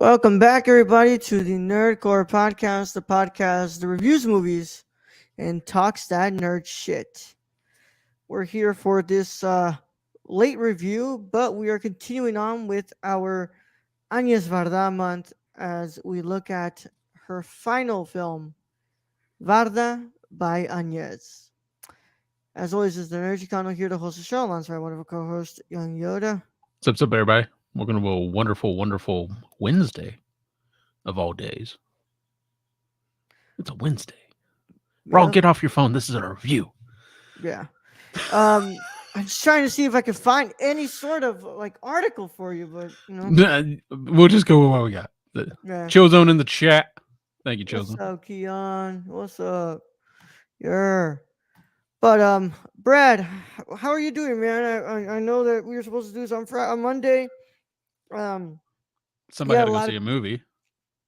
Welcome back, everybody, to the Nerdcore Podcast, the podcast that reviews movies and talks that nerd shit. We're here for this late review, but we are continuing on with our Agnès Varda Month as we look at her final film, Varda by Agnès. As always, is the Nerd Chicano here to host the show alongside one of our co-hosts, Young Yoda. What's up, everybody? Welcome to a wonderful, wonderful Wednesday of all days. It's a Wednesday. Bro, Yep. get off your phone. This is a review. Yeah. I'm just trying to see if I can find any sort of article for you, but We'll just go with what we got. yeah. Chill Zone in the chat. Thank you, Chill What's Zone. up, Keon? What's up? Yeah. But Brad, how are you doing, man? I know that we were supposed to do this on Monday. Somebody yeah, had to go see a movie.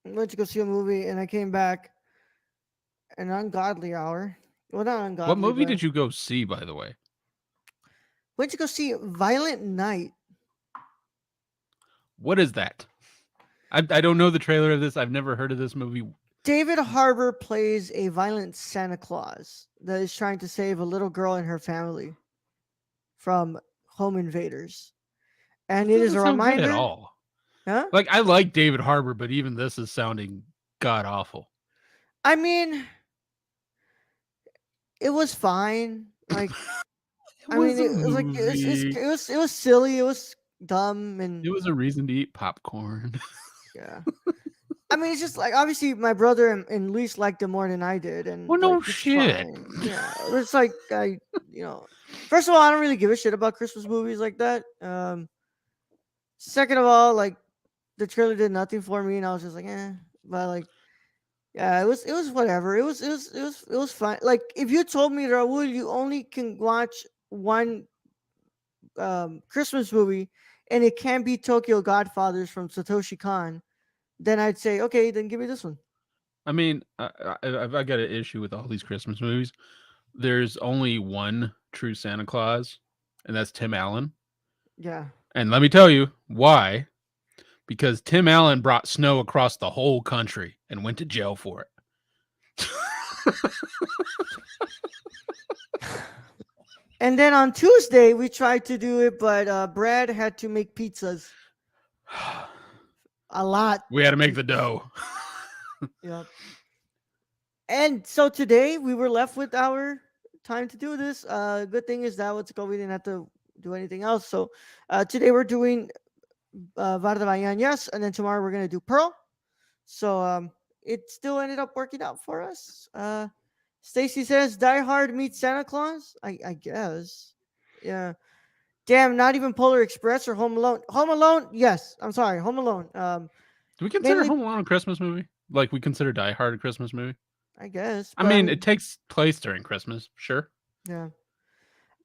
Went to go see a movie, and I came back an ungodly hour. Well, not ungodly. What movie did you go see, by the way? Went to go see Violent Night. What is that? I don't know the trailer of this. I've never heard of this movie. David Harbour plays a violent Santa Claus that is trying to save a little girl and her family from home invaders. And it is a reminder. Good at all. Huh? Like, I like David Harbour, but even this is sounding god awful. I mean, it was fine. Like, it was silly. It was dumb, and it was a reason to eat popcorn. Yeah. I mean, it's just like, obviously my brother and Luis liked it more than I did, and well, no like, shit. Yeah, it's like first of all, I don't really give a shit about Christmas movies like that. Second of all, like, the trailer did nothing for me, and I was just like, eh. But like, yeah, it was whatever. It was fine. Like, if you told me, Raul, you only can watch one Christmas movie, and it can't be Tokyo Godfathers from Satoshi Kon, then I'd say, okay, then give me this one. I mean, I've got an issue with all these Christmas movies. There's only one true Santa Claus, and that's Tim Allen. Yeah. And let me tell you why. Because Tim Allen brought snow across the whole country and went to jail for it. And then on Tuesday, we tried to do it, but Brad had to make pizzas. A lot. We had to make the dough. Yep. And so today we were left with our time to do this. Good thing is that we didn't have to do anything else. So today we're doing Varda Bayan, yes, and then tomorrow we're gonna do Pearl. So it still ended up working out for us. Stacy says Die Hard meets Santa Claus. I guess. Yeah. Damn, not even Polar Express or Home Alone. Home Alone, yes. I'm sorry, Home Alone. Do we consider Home Alone a Christmas movie? Like we consider Die Hard a Christmas movie? I guess. I mean, it takes place during Christmas, sure. Yeah.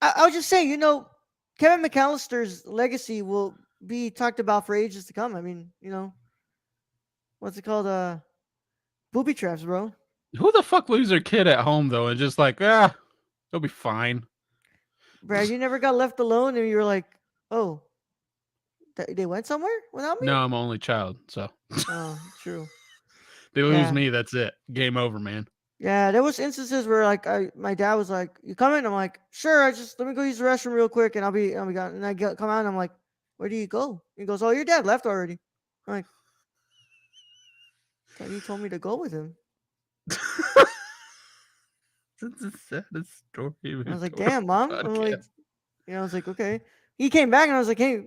I was just saying, Kevin McAllister's legacy will be talked about for ages to come. I mean, what's it called? Booby traps, bro. Who the fuck leaves their kid at home though and just like, they'll be fine. Brad, you never got left alone and you were like, oh, they went somewhere without me? No, I'm an only child, so. Oh, true. They lose me, that's it. Game over, man. Yeah, there was instances where like my dad was like, "You coming?" I'm like, "Sure, let me go use the restroom real quick and I'll be gone." And I come out and I'm like, "Where do you go?" He goes, "Oh, your dad left already." I'm like, "Thought you told me to go with him." That's the saddest story. I was like, "Damn, Mom." I'm like, I was like, "Okay." He came back and I was like, "Hey,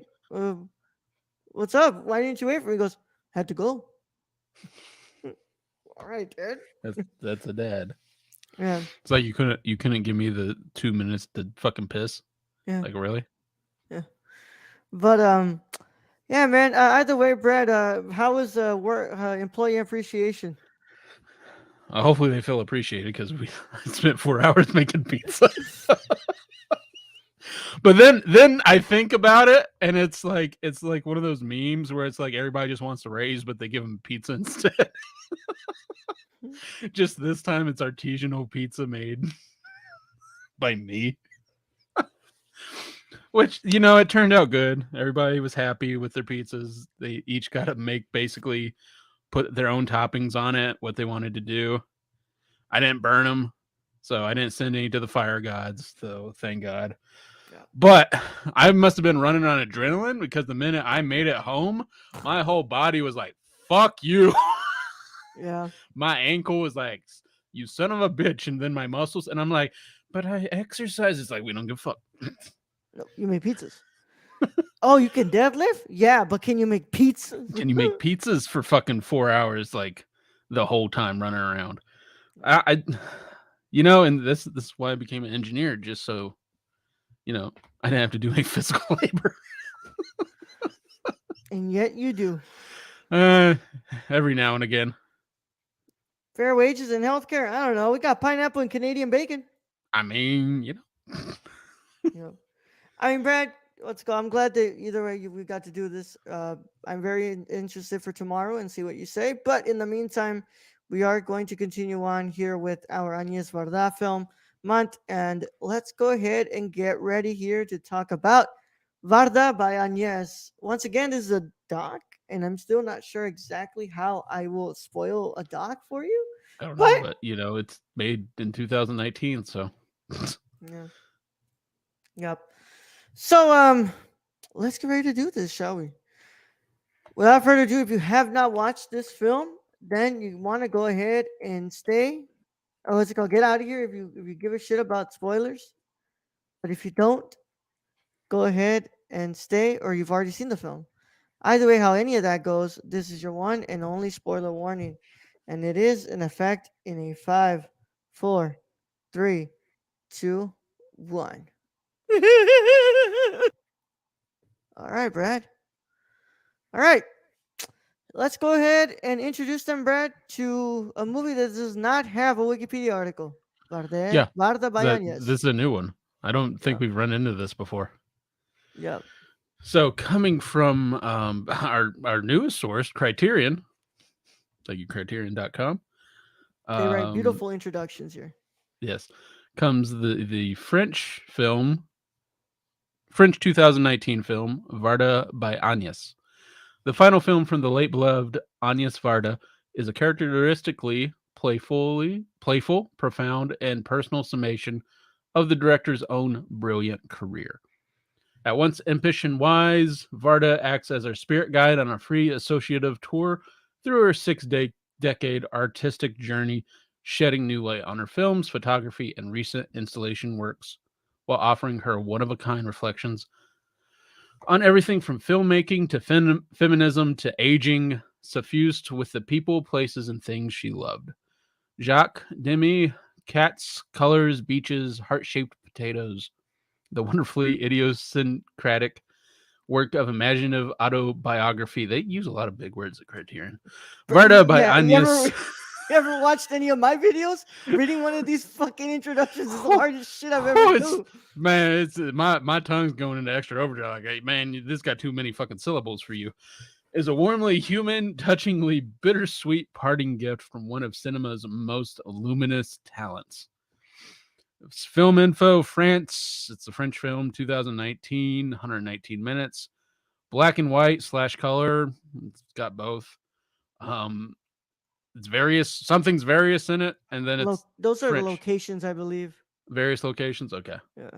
what's up? Why didn't you wait for me?" He goes, "Had to go." All right, Dad. That's a dad. Yeah. It's like you couldn't give me the 2 minutes to fucking piss. Yeah. Like, really? Yeah. But yeah, man. Either way, Brad. How was work employee appreciation? Hopefully they feel appreciated because we spent 4 hours making pizza. But then I think about it, and it's like one of those memes where it's like everybody just wants to raise, but they give them pizza instead. Just this time, it's artisanal pizza made by me. Which, you know, it turned out good. Everybody was happy with their pizzas. They each got to make basically put their own toppings on it, what they wanted to do. I didn't burn them, so I didn't send any to the fire gods. So thank God. Yeah. But I must have been running on adrenaline because the minute I made it home, my whole body was like, "Fuck you." Yeah. My ankle was like, "You son of a bitch," and then my muscles, and I'm like, "But I exercise." It's like we don't give a fuck. No, you make pizzas. Oh, you can deadlift? Yeah, but can you make pizzas? Can you make pizzas for fucking 4 hours like the whole time running around? I you know, and this is why I became an engineer, just so you know I didn't have to do any physical labor. And yet you do. Uh, every now and again. Fair wages in healthcare? I don't know. We got pineapple and Canadian bacon. I mean, you know. You know. I mean, Brad, let's go. I'm glad that either way we got to do this. I'm very interested for tomorrow and see what you say. But in the meantime, we are going to continue on here with our Agnès Varda film month. And let's go ahead and get ready here to talk about Varda by Agnès. Once again, this is a doc, and I'm still not sure exactly how I will spoil a doc for you. I don't know, But, but you know, it's made in 2019, so yeah, yep. So, let's get ready to do this, shall we? Without further ado, if you have not watched this film, then you want to go ahead and stay. Or what's it called? Get out of here if you give a shit about spoilers. But if you don't, go ahead and stay, or you've already seen the film. Either way, how any of that goes, this is your one and only spoiler warning, and it is in effect in a 5, 4, 3, 2, 1. All right, Brad. All right. Let's go ahead and introduce them, Brad, to a movie that does not have a Wikipedia article. yeah, Varda this Bayanes. is a new one. I don't think Yeah, we've run into this before. yeah. So coming from our newest source, Criterion, thank you, Criterion.com. They write Um, beautiful introductions here. yes, comes the French 2019 film Varda by Agnès. The final film from the late beloved Agnès Varda is a characteristically playful, profound, and personal summation of the director's own brilliant career. At once impish and wise, Varda acts as our spirit guide on a free associative tour through her decade artistic journey, shedding new light on her films, photography, and recent installation works, while offering her one of a kind reflections on everything from filmmaking to feminism to aging, suffused with the people, places, and things she loved. Jacques Demy, cats, colors, beaches, heart shaped potatoes, the wonderfully idiosyncratic work of imaginative autobiography. They use a lot of big words at Criterion. Varda by Yeah, Agnes. you ever watched any of my videos? Reading one of these fucking introductions is the Oh, hardest shit I've ever it's do. man, it's my tongue's going into extra overdrive. Like, hey, man, this got too many fucking syllables for you. Is a warmly human, touchingly bittersweet parting gift from one of cinema's most luminous talents. It's film info, France. It's a French film, 2019, 119 minutes. Black and white slash color. It's got both. Um, it's various. Something's various in it, and then it's Those are the French. locations, I believe. Various locations. Okay. Yeah.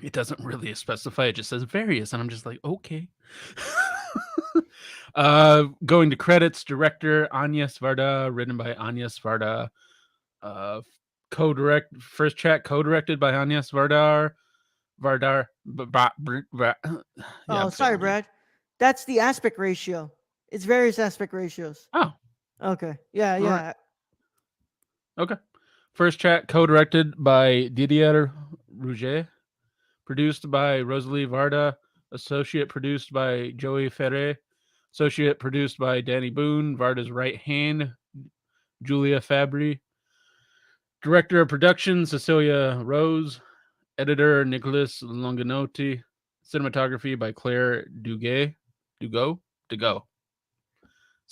It doesn't really specify. It just says various, and I'm just like, okay. Going to credits, director Agnès Varda, written by Agnès Varda. Uh, first track co-directed by Agnès Vardar. Yeah, Oh, I'm sorry, failing here. Brad. That's the aspect ratio. It's various aspect ratios. Oh, Okay. Yeah, all right. yeah. Okay. First track co-directed by Didier Rouget, produced by Rosalie Varda, associate produced by Joey Ferre, associate produced by Danny Boone, Varda's right hand, Julia Fabry, director of production, Cecilia Rose, editor, Nicholas Longanotti, cinematography by Claire Dugo,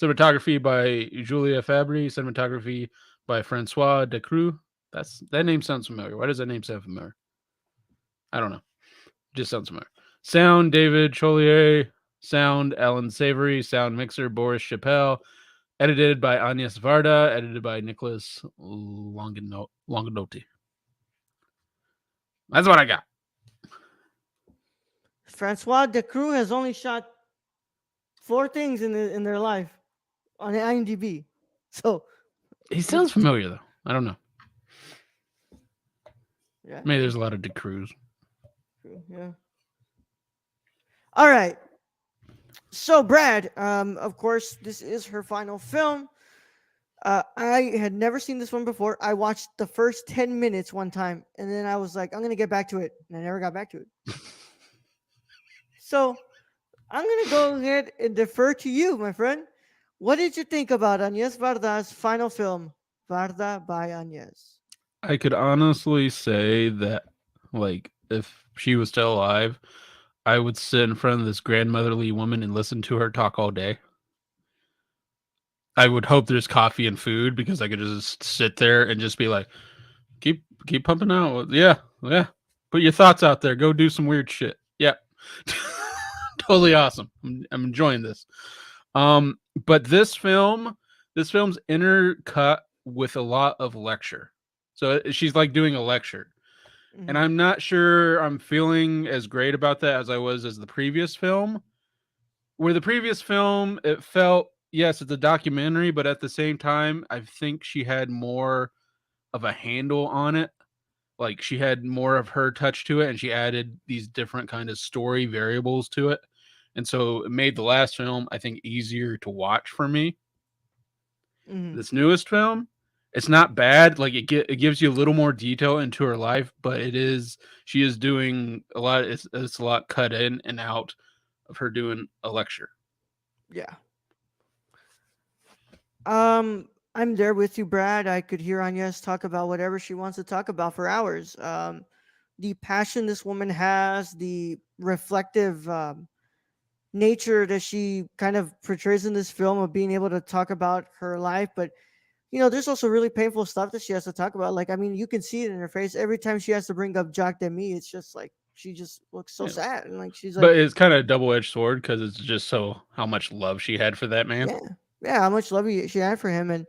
cinematography by Julia Fabry, cinematography by Francois Decroux. That name sounds familiar. Why does that name sound familiar? I don't know. Just sounds familiar. Sound David Cholier. Sound Alan Savory. Sound mixer Boris Chappelle. Edited by Agnès Varda. Edited by Nicholas Longanotti. That's what I got. Francois de Crew has only shot four things in their life on IMDb. So He he, sounds familiar though. I don't know. yeah, Maybe there's a lot of DeCruz. yeah. All right. So Brad, of course, this is her final film. I had never seen this one before. I watched the first 10 minutes one time, and then I was like, I'm gonna get back to it, and I never got back to it. So I'm gonna go ahead and defer to you, my friend. What did you think about Agnès Varda's final film, Varda by Agnès? I could honestly say that, like, if she was still alive, I would sit in front of this grandmotherly woman and listen to her talk all day. I would hope there's coffee and food because I could just sit there and just be like, keep pumping out. Yeah, yeah. Put your thoughts out there. Go do some weird shit. Yeah. Totally awesome. I'm enjoying this. But this film's intercut with a lot of lecture. So she's like doing a lecture. And Mm-hmm. I'm not sure I'm feeling as great about that as I was as the previous film. Where the previous film, it felt, yes, it's a documentary, but at the same time, I think she had more of a handle on it. Like she had more of her touch to it, and she added these different kind of story variables to it. And so it made the last film, I think, easier to watch for me. Mm-hmm. This newest film, it's not bad. Like it gives you a little more detail into her life, but she is doing a lot. It's a lot cut in and out of her doing a lecture. Yeah. I'm there with you, Brad. I could hear Agnes talk about whatever she wants to talk about for hours. The passion this woman has, the reflective nature that she kind of portrays in this film of being able to talk about her life, but there's also really painful stuff that she has to talk about. Like, I mean, you can see it in her face every time she has to bring up Jacques Demy. It's just like she just looks so Yeah. sad, and like she's like, But it's kind of a double edged sword because it's just so how much love she had for that man. yeah, yeah, how much love she had for him. And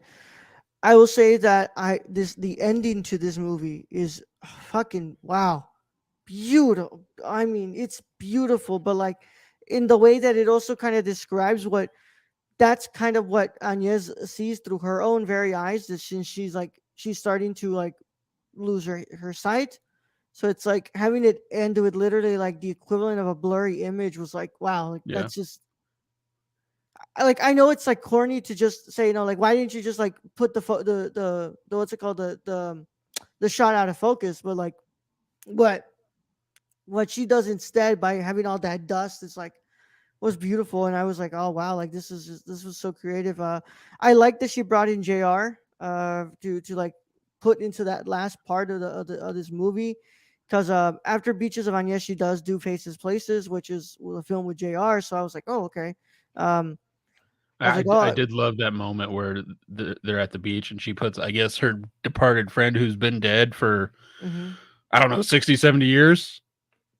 I will say that the ending to this movie is fucking wow, beautiful. I mean, it's beautiful, but like in the way that it also kind of describes what that's kind of what Agnes sees through her own very eyes. That since she's starting to like lose her sight. So it's like having it end with literally like the equivalent of a blurry image was like, wow, like Yeah. that's just like I know it's like corny to just say, like why didn't you just like put the what's it called, the shot out of focus, but like what what she does instead by having all that dust is like was beautiful, and I was like, oh wow, like this was so creative. I like that she brought in JR to like put into that last part of this movie, because after Beaches of Agnes she does do Faces Places, which is a film with JR. So I was like, oh okay. um I was like, I oh. did love that moment where they're at the beach and she puts, I guess, her departed friend who's been dead for, Mm-hmm. I don't know, 60, 70 years.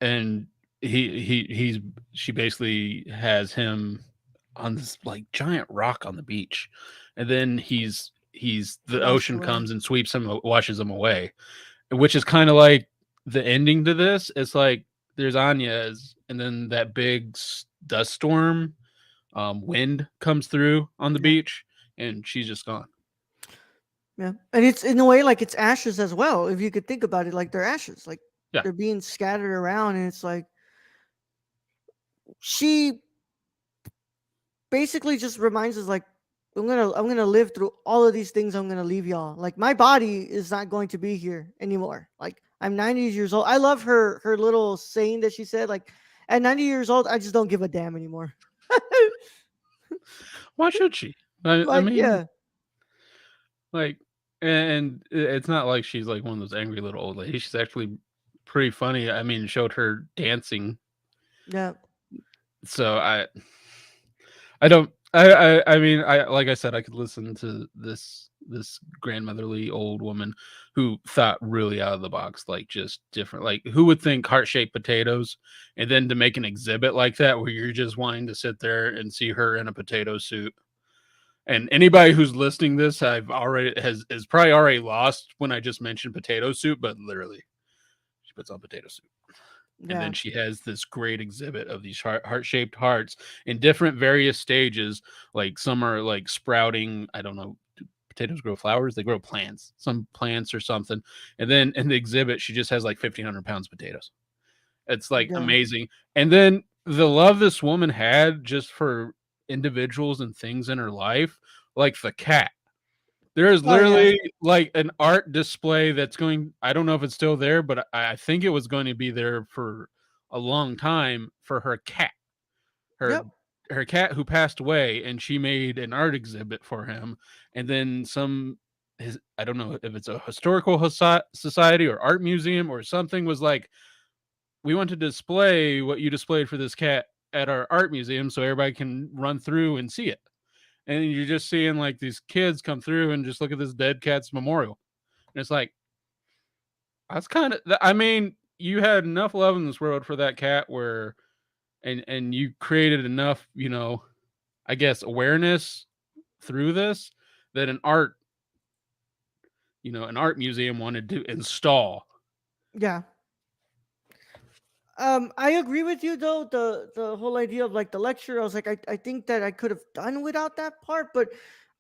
And he's, she basically has him on this like giant rock on the beach. And then the Washed ocean away. comes and sweeps him, washes him away, which is kind of like the ending to this. It's like there's Anya's, and then that big dust storm, wind comes through on the Yeah. beach, and she's just gone. Yeah, and it's in a way like it's ashes as well. If you could think about it, like they're ashes, like Yeah, they're being scattered around, and it's like she basically just reminds us like I'm gonna live through all of these things. I'm gonna leave y'all. Like my body is not going to be here anymore. Like I'm 90 years old. I love her little saying that she said, like at 90 years old, I just don't give a damn anymore. why should she? I Like mean, yeah, like, and it's not like she's like one of those angry little old ladies. She's actually pretty funny. I mean, it showed her dancing. yeah, So I don't. I mean, I like I said, I could listen to this grandmotherly old woman who thought really out of the box, like just different. Like who would think heart shaped potatoes, and then to make an exhibit like that where you're just wanting to sit there and see her in a potato suit. And anybody who's listening this, I've already has is probably already lost when I just mentioned potato soup, but literally, she puts on potato soup. And Yeah. then she has this great exhibit of these heart shaped hearts in different various stages. Like some are like sprouting. I don't know. Do potatoes grow flowers? They grow plants, some plants or something. And then in the exhibit, she just has like 1,500 pounds of potatoes. It's like Yeah. amazing. And then the love this woman had just for individuals and things in her life, like the cat. There is Oh yeah. literally like an art display that's going. I don't know if it's still there, but I think it was going to be there for a long time for her cat. Her Yep. her cat who passed away, and she made an art exhibit for him. And then some his I don't know if it's a historical society or art museum or something was like, we want to display what you displayed for this cat at our art museum so everybody can run through and see it. And you're just seeing like these kids come through and just look at this dead cat's memorial. And it's like, that's kind of, I mean, you had enough love in this world for that cat where, and you created enough, I guess, awareness through this that an art museum wanted to install. Yeah. I agree with you though. The whole idea of like the lecture, I was like, I think that I could have done without that part. But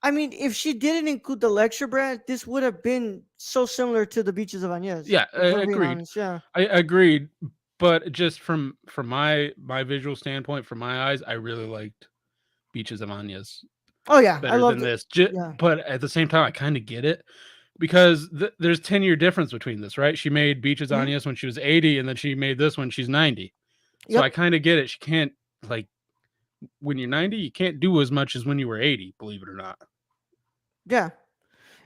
I mean, if she didn't include the lecture, Brad, this would have been so similar to the beaches of Agnes. Yeah, If we're being agreed. honest, yeah. I agreed, but just from my visual standpoint, from my eyes, I really liked Beaches of Anya's Oh yeah, I better than loved it. this. Yeah. But at the same time, I kind of get it because there's 10-year difference between this, right? She made Beaches Hmm. Anya's when she was 80, and then she made this when she's 90. So I Yep. kind of get it. She can't like when you're 90, you can't do as much as when you were 80. Believe it or not. Yeah.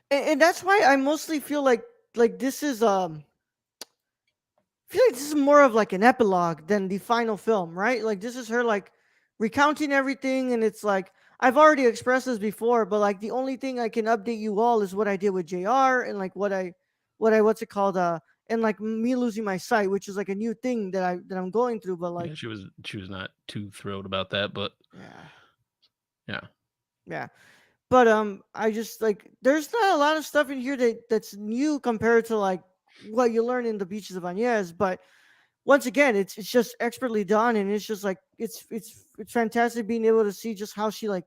And that's why I mostly feel like this is I feel like this is more of like an epilogue than the final film, right? Like this is her like recounting everything, and it's like I've already expressed this before, but like the only thing I can update you all is what I did with JR and like what I what's it called and like me losing my sight, which is like a new thing that I'm going through. But like Yeah, she was not too thrilled about that, but yeah, yeah. yeah. But I just like there's not a lot of stuff in here that's new compared to like what you learn in the beaches of Agnes, but once again, it's just expertly done, and it's just like it's fantastic being able to see just how she like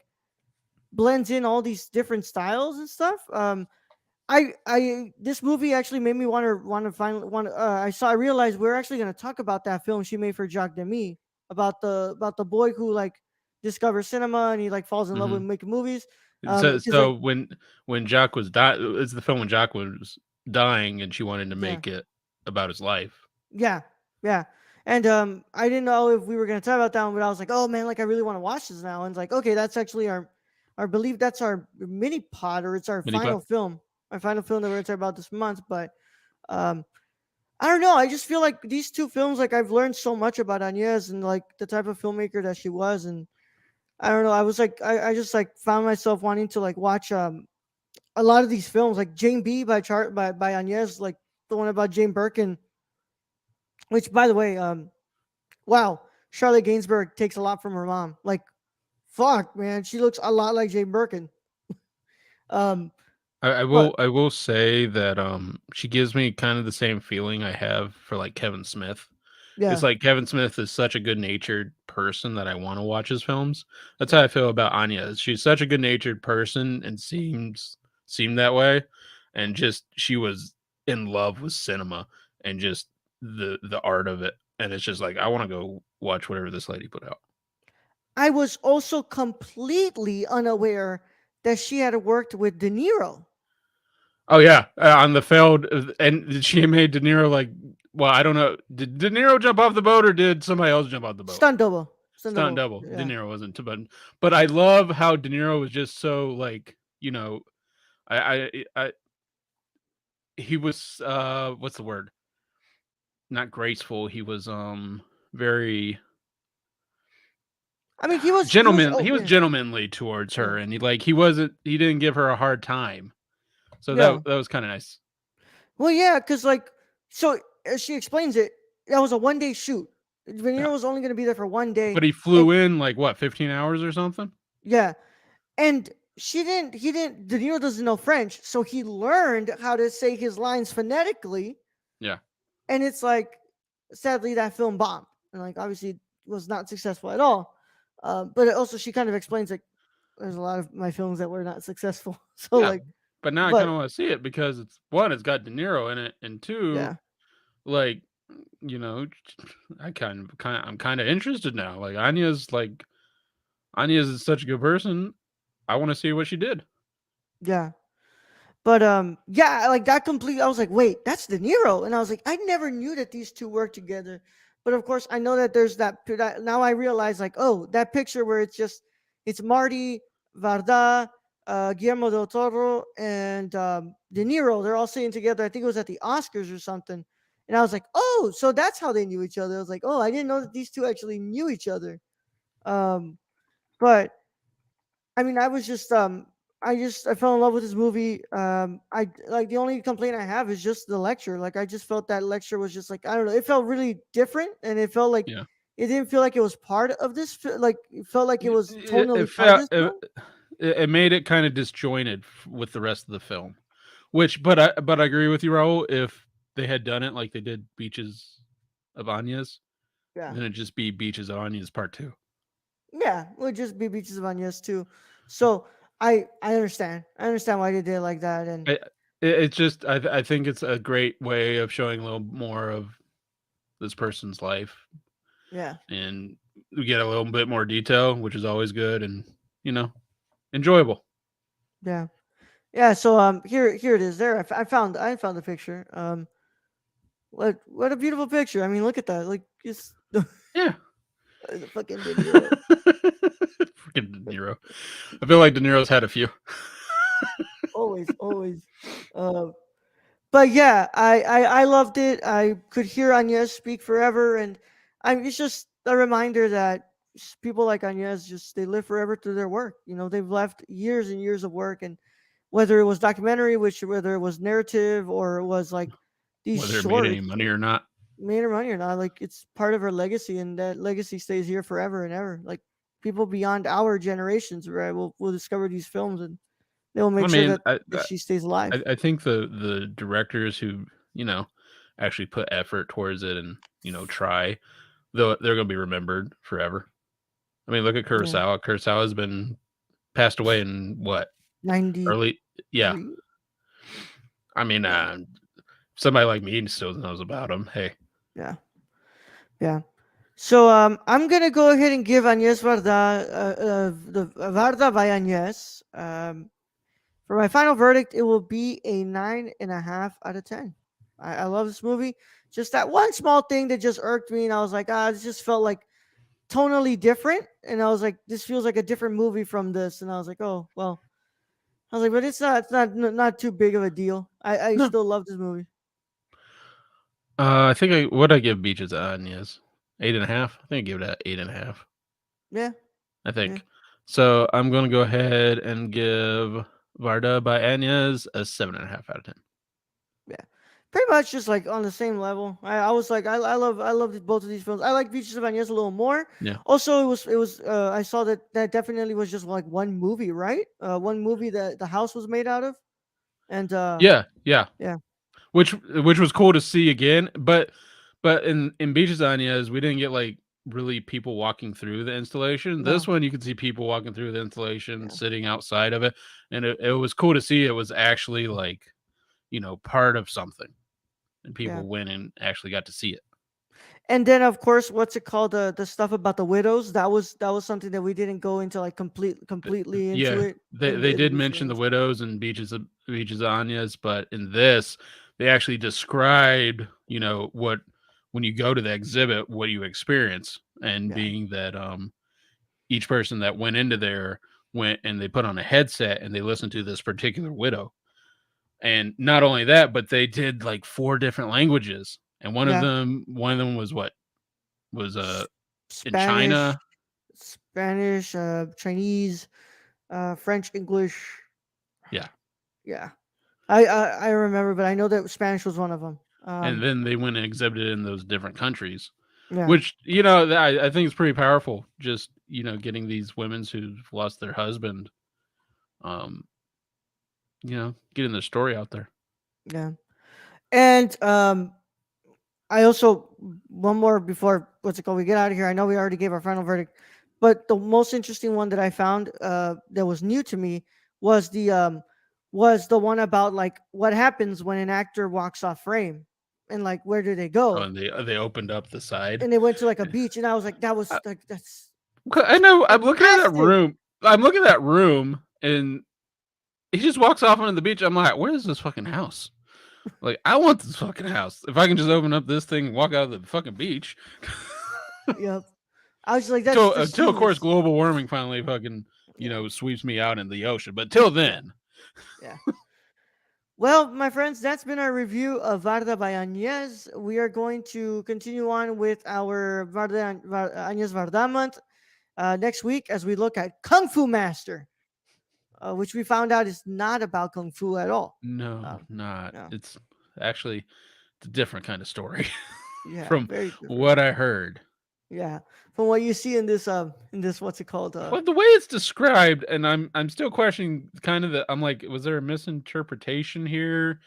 blends in all these different styles and stuff. I this movie actually made me want to find want. I realized we're actually going to talk about that film she made for Jacques Demy about the boy who like discovers cinema and he like falls in love with Hmm. making movies. So Because like so when Jock was it's the film when Jock was dying and she wanted to yeah. make it about his life. Yeah, yeah. And I didn't know if we were gonna talk about that one, but I was like, oh man, like I really want to watch this now. And it's like, okay, that's actually our believe that's our mini pod or it's Mini pod. our final film that we're gonna talk about this month. But um, I don't know. I just feel like these two films, like I've learned so much about Agnes and like the type of filmmaker that she was, and I don't know. I was like, I just like found myself wanting to like watch a lot of these films, like Jane B by Agnes, like the one about Jane Birkin, which by the way, wow, Charlotte Gainsbourg takes a lot from her mom. Like, fuck, man, she looks a lot like Jane Birkin. Um, I but will say that she gives me kind of the same feeling I have for like Kevin Smith. It's yeah, like Kevin Smith is such a good natured person that I want to watch his films. That's how I feel about Anya. She's such a good natured person and seemed that way, and just she was in love with cinema and just the art of it. And it's just like I want to go watch whatever this lady put out. I was also completely unaware that she had worked with De Niro. Oh yeah, on the failed, and she made De Niro like. Well, I don't know. Did De Niro jump off the boat, or did somebody else jump off the boat? Stunt Stunt double. double. De Yeah. Niro wasn't, but I love how De Niro was just so like I he was what's the word? Not graceful. He was very I mean, he was gentleman. oh He was yeah, gentlemanly towards yeah. her, and he didn't give her a hard time. So Yeah. that was kind of nice. Well, yeah, because like, so as she explains it, that was a 1 day shoot. De Yeah, Niro was only going to be there for 1 day, but he and flew in like what 15 hours or something. yeah, and she didn't. He didn't. De Niro doesn't know French, so he learned how to say his lines phonetically. Yeah, And it's like, sadly, that film bombed, and like obviously was not successful at all. But also, she kind of explains like there's a lot of my films that were not successful. So yeah. like, But now I kind but of want to see it because it's one, it's got De Niro in it, and two, yeah, like you know, I'm kind of interested now. Anya's is such a good person. I want to see what she did. yeah. But yeah, like that complete. I was like, wait, that's De Niro, and I was like, I never knew that these two worked together. But of course, I know that there's that. Now I realize, like, oh, that picture where it's Marty, Varda, Guillermo del Toro, and De Niro. They're all sitting together. I think it was at the Oscars or something. And I was like, oh, so that's how they knew each other. I was like, oh, I didn't know that these two actually knew each other. Um, but I mean, I fell in love with this movie. I like the only complaint I have is just the lecture. Like, I just felt that lecture was just like, I don't know. It felt really different, and it felt like Yeah, it didn't feel like it was part of this. Like, it felt like it was it tonally part of felt this film. it made it kind of disjointed with the rest of the film. Which, but I agree with you, Raul. If they had done it like they did Beaches of Anya's, Yeah, then it'd just be Beaches of Anya's Part Two. yeah. It would just be Beaches of Onions too. So I understand. I understand why they did it like that, and It's just I think it's a great way of showing a little more of this person's life, yeah, and we get a little bit more detail, which is always good and you know enjoyable. yeah, yeah. So here it is. There, I found the picture. What a beautiful picture. I mean, look at that. Like, just Yeah. the fucking De Niro. Freaking De Niro. I feel like De Niro's had a few. Always, always. Uh, but yeah, I loved it. I could hear Agnes speak forever, and it's just a reminder that people like Agnes just they live forever through their work. You know, they've left years and years of work, and whether it was documentary, whether it was narrative, or it was like these Whether it made any shorts, money or not. made her money or not, like it's part of her legacy, and that legacy stays here forever and ever. Like people beyond our generations, right, will discover these films, and they will I make sure mean, that she stays alive. I think the directors who you know actually put effort towards it and try, though they're gonna be remembered forever. I mean, look at Yeah, Kurosawa. Kurosawa's been passed away in what, 93. early? Yeah. I mean, Yeah, somebody like me still knows about him. Hey, yeah, yeah. So I'm gonna go ahead and give Agnes Varda the Varda by Agnes. For my final verdict, it will be a 9.5 out of 10. I love this movie. Just that one small thing that just irked me, and I was like, this just felt like tonally different, and I was like, this feels like a different movie from this, and I was like, oh well. I was like, but it's not too big of a deal. I no. still love this movie. I think what I give Beaches on is 8.5. I think I give it a 8.5. Yeah, I yeah, think. So I'm gonna go ahead and give Varda by Anya's a 7.5 out of 10. yeah. Pretty much just like on the same level. I was like, I love both of these films. I like Beaches of Agnes a little more. Yeah. Also, it was I saw that definitely was just like one movie, right? One movie that the house was made out of, and Yeah, yeah. yeah, Which was cool to see again, but in Beaches on Anyas, we didn't get like really people walking through the installation. This no, one you could see people walking through the installation, yeah, sitting outside of it, and it was cool to see it was actually like, part of something. And yeah. people went and actually got to see it. And then of course, what's it called? The stuff about the widows. That was something that we didn't go into like completely into Yeah, it they in the did Beaches of mention the Agnes one. widows and Beaches of Anyas, but in this, they actually described, what when you go to the exhibit, what you experience, and Yeah, being that each person that went into there went and they put on a headset and they listened to this particular widow, and not only that, but they did like four different languages, and yeah. one of them was what was S- in Spanish, China, Chinese, French, English. yeah. Yeah. I remember, but I know that Spanish was one of them. And then they went and exhibited in those different countries, Yeah, which I think is pretty powerful. Just getting these women who've lost their husband, um, getting their story out there. yeah, and I also one more before what's it called? We get out of here. I know we already gave our final verdict, but the most interesting one that I found that was new to me was the one about like what happens when an actor walks off frame, and like where do they Oh, go? and they opened up the side. And they went to like a beach, and I was like, that was like that's 'Cause I know. I'm looking at that fantastic. room. I'm looking at that room, and he just walks off onto the beach. I'm like, where is this fucking house? Like, I want this fucking house. If I can just open up this thing and walk out of the fucking beach. Yep. I was like, that's Till, just till of course genius. global warming finally fucking Yeah, sweeps me out in the ocean. But till yeah, then, yeah. Well, my friends, that's been our review of Varda by Agnès. We are going to continue on with our Agnès Varda month next week as we look at Kung Fu Master, which we found out is not about Kung Fu at all. no, not. No, It's actually a different kind of story yeah, from very different. what I heard. Yeah, from what you see in this what's it called? Well, the way it's described, and I'm still questioning kind of I'm like, was there a misinterpretation here?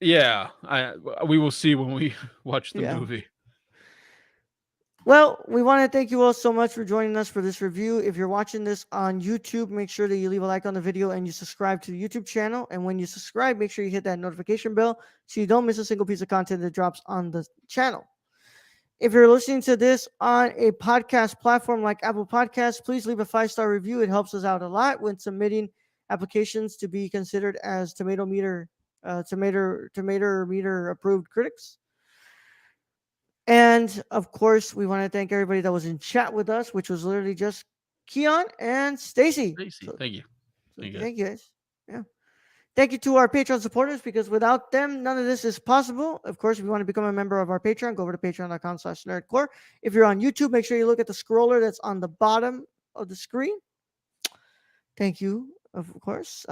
Yeah, we will see when we watch the Yeah. movie. Well, we want to thank you all so much for joining us for this review. If you're watching this on YouTube, make sure that you leave a like on the video and you subscribe to the YouTube channel. And when you subscribe, make sure you hit that notification bell so you don't miss a single piece of content that drops on the channel. If you're listening to this on a podcast platform like Apple Podcasts, please leave a 5-star review. It helps us out a lot when submitting applications to be considered as tomato meter approved critics. And of course, we want to thank everybody that was in chat with us, which was literally just Keon and Stacy. Stacy, So, thank you. so Thank you. thank you guys. Yeah. Thank you to our Patreon supporters because without them, none of this is possible. Of course, if you want to become a member of our Patreon, go over to patreon.com/nerdcore. If you're on YouTube, make sure you look at the scroller that's on the bottom of the screen. Thank you, of course.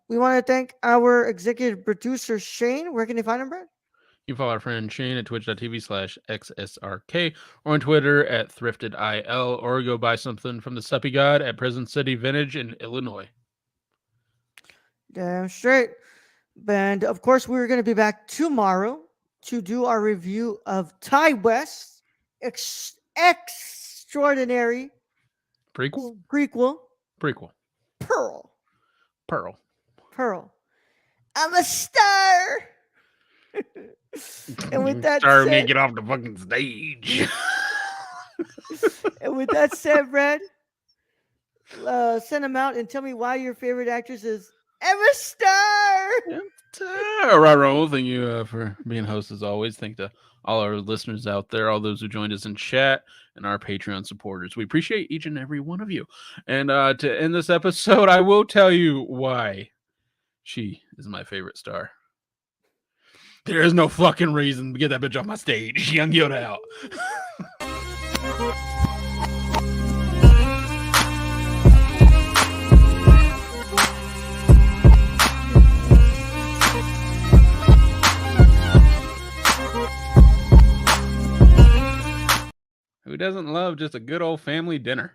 We want to thank our executive producer, Shane. Where can you find him, Brad? You can follow our friend Shane at twitch.tv/XSRK or on Twitter at ThriftedIL or go buy something from the Suppy God at Present City Vintage in Illinois. Damn straight. And of course, we're going to be back tomorrow to do our review of Ty West, extraordinary Prequel? prequel, Prequel. Pearl. Pearl. Pearl. I'm a star. And with that Starting me to said, get off the fucking stage. and with that said, Brad, send them out and tell me why your favorite actress is Emma Star. All right, Raul, thank you for being host as always. Thank to all our listeners out there, all those who joined us in chat, and our Patreon supporters. We appreciate each and every one of you. And to end this episode, I will tell you why she is my favorite star. There is no fucking reason to get that bitch off my stage. Young Yoda out. Who doesn't love just a good old family dinner?